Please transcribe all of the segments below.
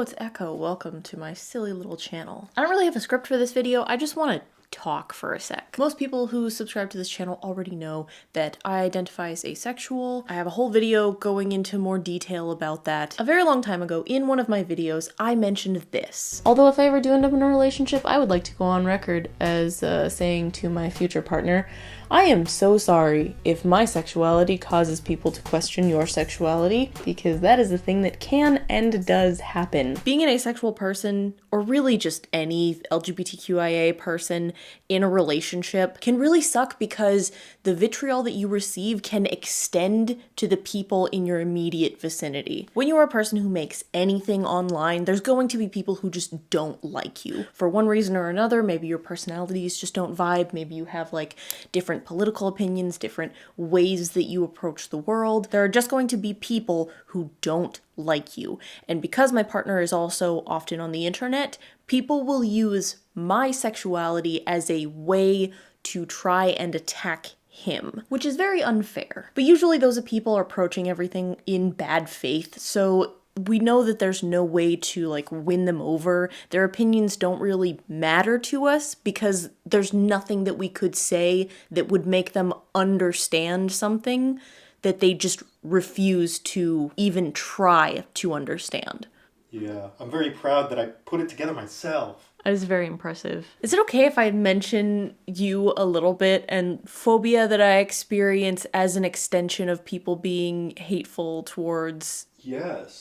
it's Echo. Welcome to my silly little channel. I don't really have a script for this video, I just want to talk for a sec. Most people who subscribe to this channel already know that I identify as asexual. I have a whole video going into more detail about that. A very long time ago, in one of my videos, I mentioned this. Although if I ever do end up in a relationship, I would like to go on record as saying to my future partner, I am so sorry if my sexuality causes people to question your sexuality, because that is a thing that can and does happen. Being an asexual person, or really just any LGBTQIA person in a relationship, can really suck because the vitriol that you receive can extend to the people in your immediate vicinity. When you are a person who makes anything online, there's going to be people who just don't like you. For one reason or another, maybe your personalities just don't vibe, maybe you have like different political opinions, different ways that you approach the world. There are just going to be people who don't like you. And because my partner is also often on the internet, people will use my sexuality as a way to try and attack him, which is very unfair. But usually those people are approaching everything in bad faith, so we know that there's no way to like win them over. Their opinions don't really matter to us because there's nothing that we could say that would make them understand something that they just refuse to even try to understand. Yeah, I'm very proud that I put it together myself. That is very impressive. Is it okay if I mention you a little bit and phobia that I experience as an extension of people being hateful towards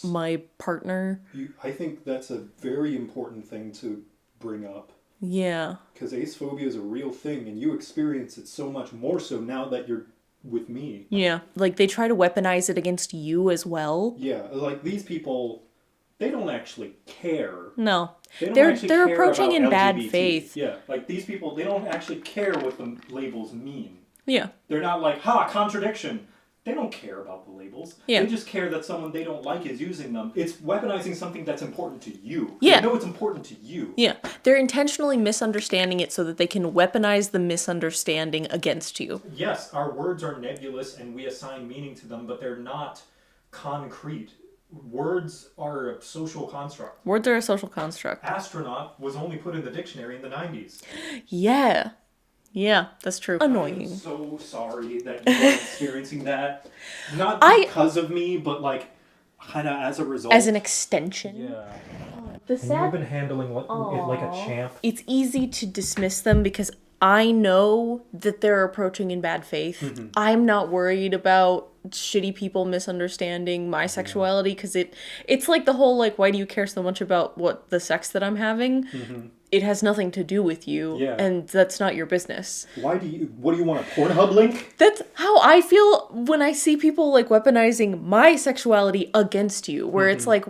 my partner? I think that's a very important thing to bring up. Yeah. Because acephobia is a real thing and you experience it so much more so now that you're with me. Yeah. Like they try to weaponize it against you as well. Yeah, like these people, they don't actually care. No. They're approaching in LGBT. bad faith. Yeah, like these people, they don't actually care what the labels mean. Yeah. They're not like, contradiction. They don't care about the labels. Yeah. They just care that someone they don't like is using them. It's weaponizing something that's important to you. Yeah. They know it's important to you. Yeah. They're intentionally misunderstanding it so that they can weaponize the misunderstanding against you. Yes, our words are nebulous and we assign meaning to them, but they're not concrete. Words are a social construct. Words are a social construct. Astronaut was only put in the dictionary in the 90s. Yeah. Yeah, that's true. Annoying. I'm so sorry that you're experiencing that. Not because of me, but like kind of as a result. As an extension. Yeah. You've been handling it like a champ. It's easy to dismiss them because I know that they're approaching in bad faith. Mm-hmm. I'm not worried about shitty people misunderstanding my sexuality because it's like the whole like, why do you care so much about what the sex that I'm having? Mm-hmm. It has nothing to do with you, and that's not your business. What do you want, a Pornhub link? That's how I feel when I see people like weaponizing my sexuality against you, where it's like,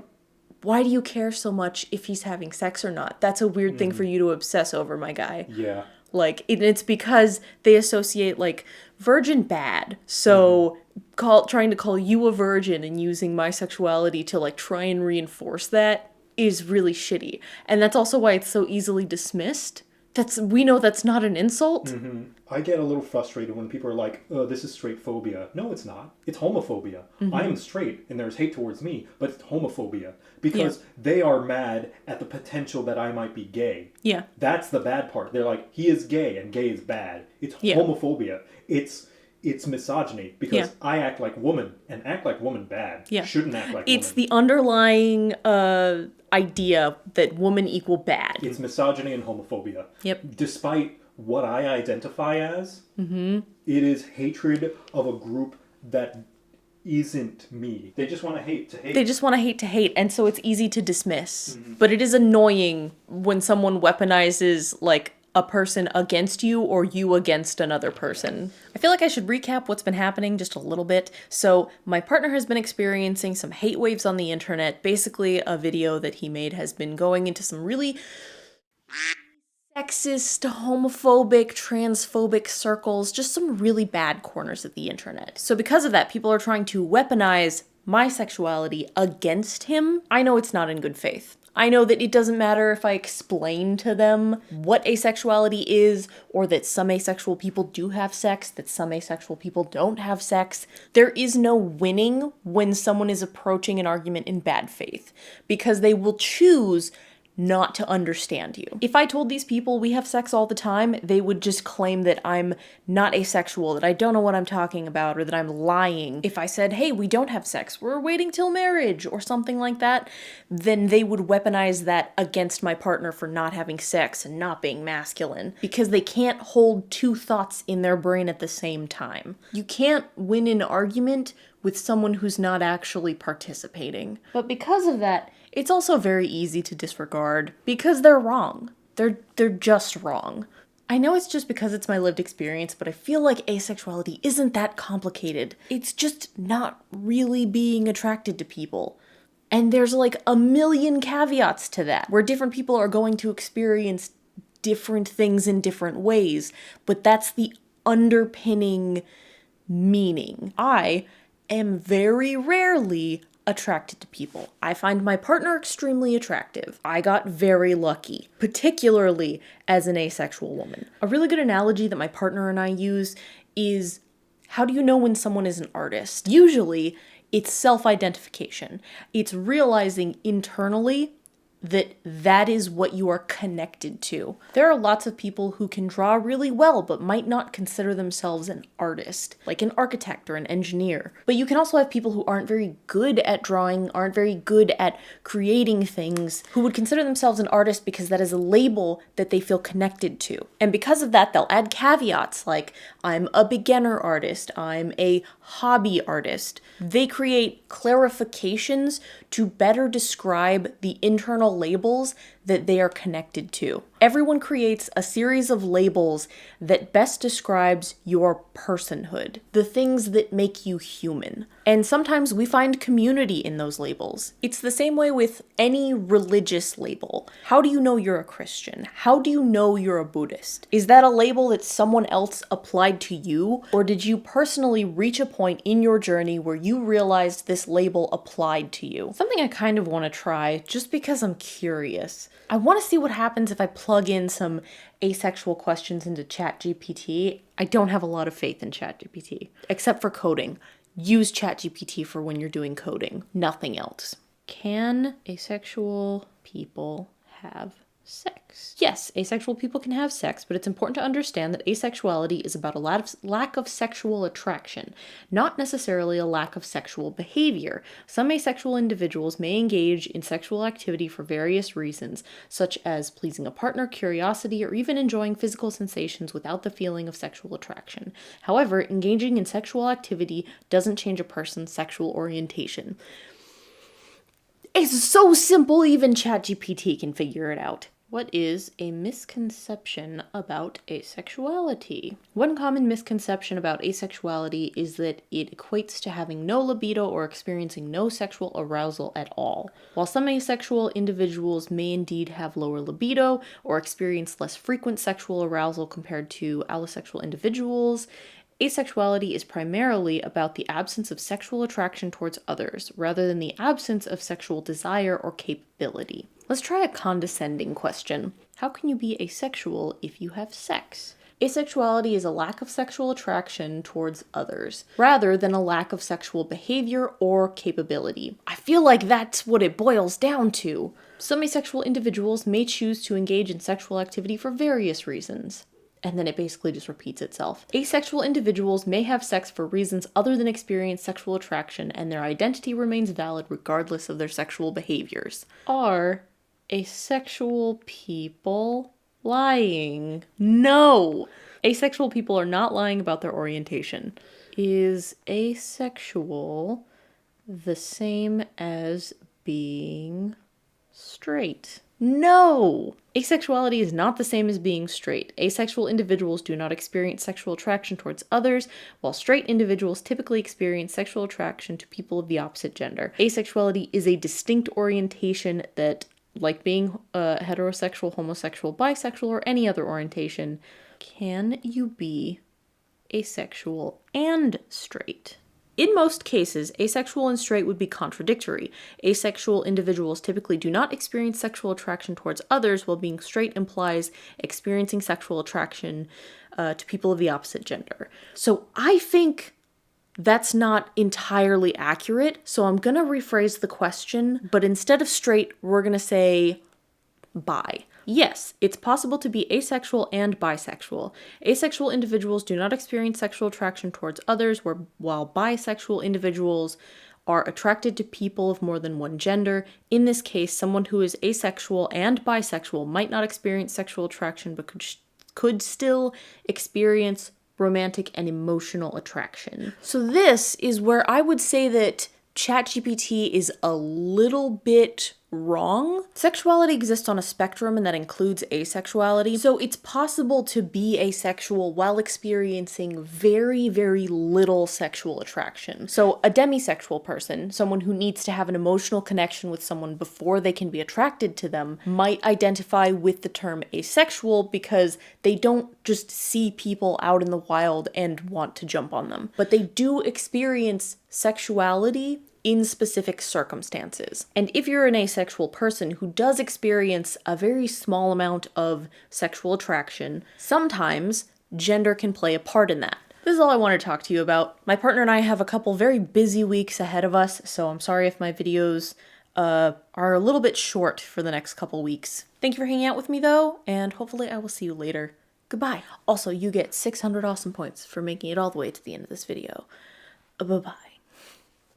why do you care so much if he's having sex or not? That's a weird thing for you to obsess over, my guy. Yeah. Like, it's because they associate, like, virgin bad. So, trying to call you a virgin and using my sexuality to, like, try and reinforce that is really shitty. And that's also why it's so easily dismissed. We know that's not an insult. Mm-hmm. I get a little frustrated when people are like, oh, this is straight phobia. No, it's not. It's homophobia. I am straight and there's hate towards me, but it's homophobia. Because they are mad at the potential that I might be gay. Yeah. That's the bad part. They're like, he is gay and gay is bad. It's homophobia. It's misogyny because I act like woman and act like woman bad. Yeah. Shouldn't act like woman. It's the underlying idea that woman equal bad. It's misogyny and homophobia. Yep. Despite what I identify as, it is hatred of a group that isn't me. They just want to hate to hate. They just want to hate, and so it's easy to dismiss. But it is annoying when someone weaponizes, like, a person against you or you against another person. I feel like I should recap what's been happening just a little bit. So my partner has been experiencing some hate waves on the internet. Basically, a video that he made has been going into some really sexist, homophobic, transphobic circles, just some really bad corners of the internet. So because of that, people are trying to weaponize my sexuality against him. I know it's not in good faith. I know that it doesn't matter if I explain to them what asexuality is, or that some asexual people do have sex, that some asexual people don't have sex. There is no winning when someone is approaching an argument in bad faith, because they will choose not to understand you. If I told these people we have sex all the time, they would just claim that I'm not asexual, that I don't know what I'm talking about, or that I'm lying. If I said, hey, we don't have sex, we're waiting till marriage, or something like that, then they would weaponize that against my partner for not having sex and not being masculine, because they can't hold two thoughts in their brain at the same time. You can't win an argument with someone who's not actually participating. But because of that, it's also very easy to disregard because they're wrong. They're just wrong. I know it's just because it's my lived experience, but I feel like asexuality isn't that complicated. It's just not really being attracted to people. And there's like a million caveats to that, where different people are going to experience different things in different ways, but that's the underpinning meaning. I am very rarely attracted to people. I find my partner extremely attractive. I got very lucky, particularly as an asexual woman. A really good analogy that my partner and I use is, how do you know when someone is an artist? Usually, it's self-identification. It's realizing internally that that is what you are connected to. There are lots of people who can draw really well but might not consider themselves an artist, like an architect or an engineer. But you can also have people who aren't very good at drawing, aren't very good at creating things, who would consider themselves an artist because that is a label that they feel connected to. And because of that, they'll add caveats like, I'm a beginner artist, I'm a hobby artist. They create clarifications to better describe the internal labels that they are connected to. Everyone creates a series of labels that best describes your personhood, the things that make you human. And sometimes we find community in those labels. It's the same way with any religious label. How do you know you're a Christian? How do you know you're a Buddhist? Is that a label that someone else applied to you? Or did you personally reach a point in your journey where you realized this label applied to you? Something I kind of want to try, just because I'm curious. I want to see what happens if I plug in some asexual questions into ChatGPT. I don't have a lot of faith in ChatGPT, except for coding. Use ChatGPT for when you're doing coding, nothing else. Can asexual people have sex? Yes, asexual people can have sex, but it's important to understand that asexuality is about a lack of sexual attraction, not necessarily a lack of sexual behavior. Some asexual individuals may engage in sexual activity for various reasons, such as pleasing a partner, curiosity, or even enjoying physical sensations without the feeling of sexual attraction. However, engaging in sexual activity doesn't change a person's sexual orientation. It's so simple, even ChatGPT can figure it out. What is a misconception about asexuality? One common misconception about asexuality is that it equates to having no libido or experiencing no sexual arousal at all. While some asexual individuals may indeed have lower libido or experience less frequent sexual arousal compared to allosexual individuals, asexuality is primarily about the absence of sexual attraction towards others, rather than the absence of sexual desire or capability. Let's try a condescending question. How can you be asexual if you have sex? Asexuality is a lack of sexual attraction towards others, rather than a lack of sexual behavior or capability. I feel like that's what it boils down to. Some asexual individuals may choose to engage in sexual activity for various reasons. And then it basically just repeats itself. Asexual individuals may have sex for reasons other than experience sexual attraction, and their identity remains valid regardless of their sexual behaviors. Are asexual people lying? No! Asexual people are not lying about their orientation. Is asexual the same as being straight? No! Asexuality is not the same as being straight. Asexual individuals do not experience sexual attraction towards others, while straight individuals typically experience sexual attraction to people of the opposite gender. Asexuality is a distinct orientation that, like being heterosexual, homosexual, bisexual, or any other orientation, can you be asexual and straight? In most cases, asexual and straight would be contradictory. Asexual individuals typically do not experience sexual attraction towards others, while being straight implies experiencing sexual attraction to people of the opposite gender. So I think that's not entirely accurate, so I'm gonna rephrase the question, but instead of straight, we're gonna say bi. Yes, it's possible to be asexual and bisexual. Asexual individuals do not experience sexual attraction towards others, while bisexual individuals are attracted to people of more than one gender. In this case, someone who is asexual and bisexual might not experience sexual attraction, but could still experience romantic and emotional attraction. So this is where I would say that ChatGPT is a little bit wrong. Sexuality exists on a spectrum, and that includes asexuality. So it's possible to be asexual while experiencing very, very little sexual attraction. So a demisexual person, someone who needs to have an emotional connection with someone before they can be attracted to them, might identify with the term asexual because they don't just see people out in the wild and want to jump on them. But they do experience sexuality in specific circumstances. And if you're an asexual person who does experience a very small amount of sexual attraction, sometimes gender can play a part in that. This is all I want to talk to you about. My partner and I have a couple very busy weeks ahead of us, so I'm sorry if my videos are a little bit short for the next couple weeks. Thank you for hanging out with me though, and hopefully I will see you later. Goodbye. Also, you get 600 awesome points for making it all the way to the end of this video. Bye-bye.